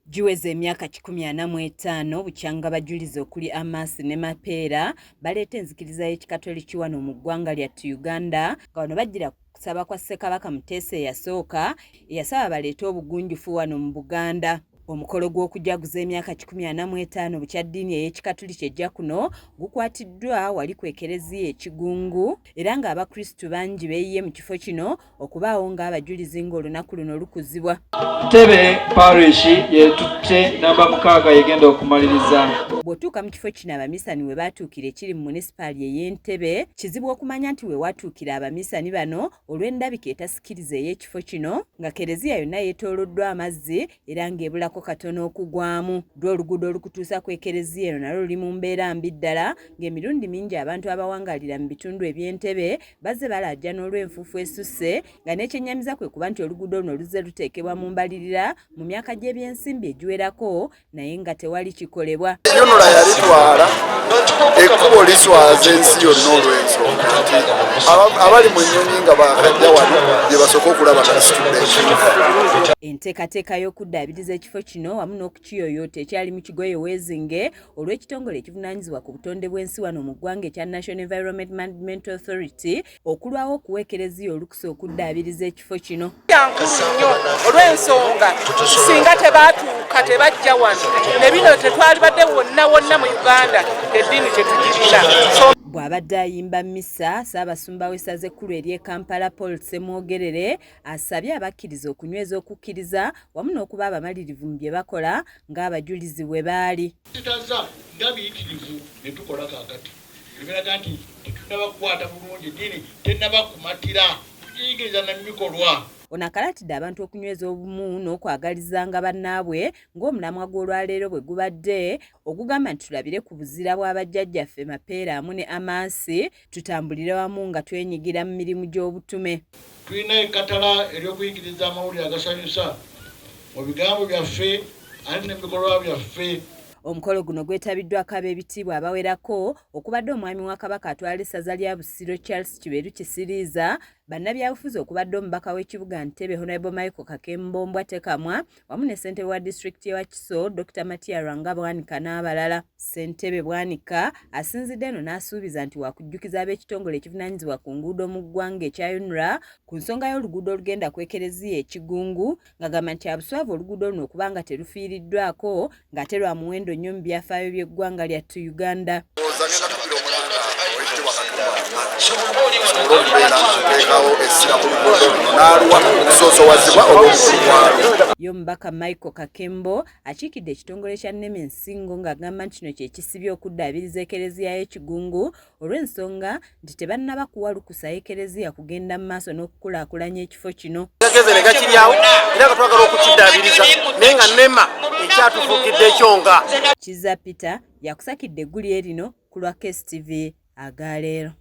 Giweze emyaka 145 bukyanga bajuliza okuli Amasi ne Mapeera baleeta enzikiriza y'ekikatoliki wano mu ggwanga lyattu Uganda nga wano bajjira kusaba kwa Ssekabaka Muteesa eyasooka eyasaba baleete obugunjufu wano mu Buganda. Omukolo gw'okujaguza emyaka 145 bukyaddiini ey'ekikatoliki ejja kuno gukwatiddwa wali ku ekereziya Kigungu era ng'Abakristu bangi beeyiye mu kifo kino okubaawo ng'abajulizi ng'olunaku luno lukuzibwa. Ntebe parish yetutte namba 6 yegenda okumaliriza. Bw'otuuka mu kifo kino abamisani we baatuukira ekiri mu munisipaali ey'Entebbe kizibu okumanya nti we watuukira abamisani bano olw'endabika etasikiriza ey'ekifo kino nga kereziya yonna yeetooloddwa amazzi era ng'ebulako katono okugwamu. Oluguudo olukutuusa ku ekereziya eno nalwo luli mu mbeera mbi ddala ng'emirundi mingi abantu abawangalira mu bitundu eby'Entebbe bazze balajjana olw'enfuufu esusse nga n'ekyennyamiza kwe kuba nti oluguudo luno luzze luteekebwa mu mbalirira mu myaka gy'ebyensimbi egiwerako naye nga tewali kikolebwa. Yonola yalitwala ekkubo liswaza ensi yonna olw'ensonga nti abali mu nnyonyi nga bakajja wano gye basooka okulaba kasitudde. Enteekateeka y'okuddaabiriza ekifo kino wamu n'okukiyoyoota ekyali mu kigo Yewezinge olw'ekitongole ekivunaanyizibwa ku butonde bw'ensi wano mu ggwanga ekya National Environment Management Authority okulwawo okuwa ekereziya olukusa okuddaabiriza ekifo kino. Yankulu nnyo olw'ensonga singa tebaatuuka tebajja wano ne bino tetwali badde wonna mu Uganda eddiini tetugirina. Bw'abadde ayimba mmisa Ssaabasumba w'essaza ekkulu ery'e Kampala Paul Ssemwogerere asabye abakkiriza okunyweza okukkiriza wamu n'okuba abamalirivu mu bye bakola ng'abajulizi bwe baali. Tutaza nga biyitirivu ne tukola kaakati ebiraga nti tetunnaba kukwata bulungi eddiini tennaba kumatira tuyigiriza n'emikolwa. Ono akalaatidde abantu okunyweza obumu n'okwagalizanga bannaabwe ng'omulamwa gw'olwaleero bwe gubadde ogugamba nti tulabire ku buzira bwa bajjajjaffe Mapeera amu ne Amasi tutambulire wamu nga twenyigira mu mirimu gy'obutume. Tulina ekkatala ery'okuyigiriza amawulire agasanyusa mu bigambo byaffe ate n'ebikolwa byaffe. Omukolo guno gwetabiddwako ab'ebitiibwa abawerako okubadde omwami wa Kabaka atwala essaza lya Busiro Charles Kiberu Kisiriiza, bannabyabufuzi okubadde omubaka w'ekibuga Ntebbe Honorable Michael Kakembombwa Tekamwa wamu ne ssentebe wa disitulikiti y'e Wakiso Dr. Matia Rwanga Bwanika n'abalala. Ssentebe Bwanika asinzidde eno n'asuubiza nti wakujjukiza ab'ekitongole ekivunaanyizibwa ku nguudo mu ggwanga ekya UNRA ku nsonga y'oluguudo olugenda ku ekereziya e Kigungu ng'agamba nti abuswavu oluguudo luno okuba nga terufiiriddwako ng'ate lwa muwendo nnyo mu byafaayo by'eggwanga lyattu Uganda. Yo mubaka Michael Kakembo akiikidde ekitongole kya nneme ensingo ng'agamba nti kino kye kisibye okuddaabiriza ekereziya y'Ekigungu olw'ensonga nti tebannaba kuwa lukusa ekereziya kugenda mu maaso n'okukulaakulanya ekifo kino. Gageze ne gakiryawo era nga twagala okukiddaabiriza naye nga nnema ekyatufuukidde ekyonga. Kizza Peter yakusakidde eggulire lino ku lwa KSTV agaaleero.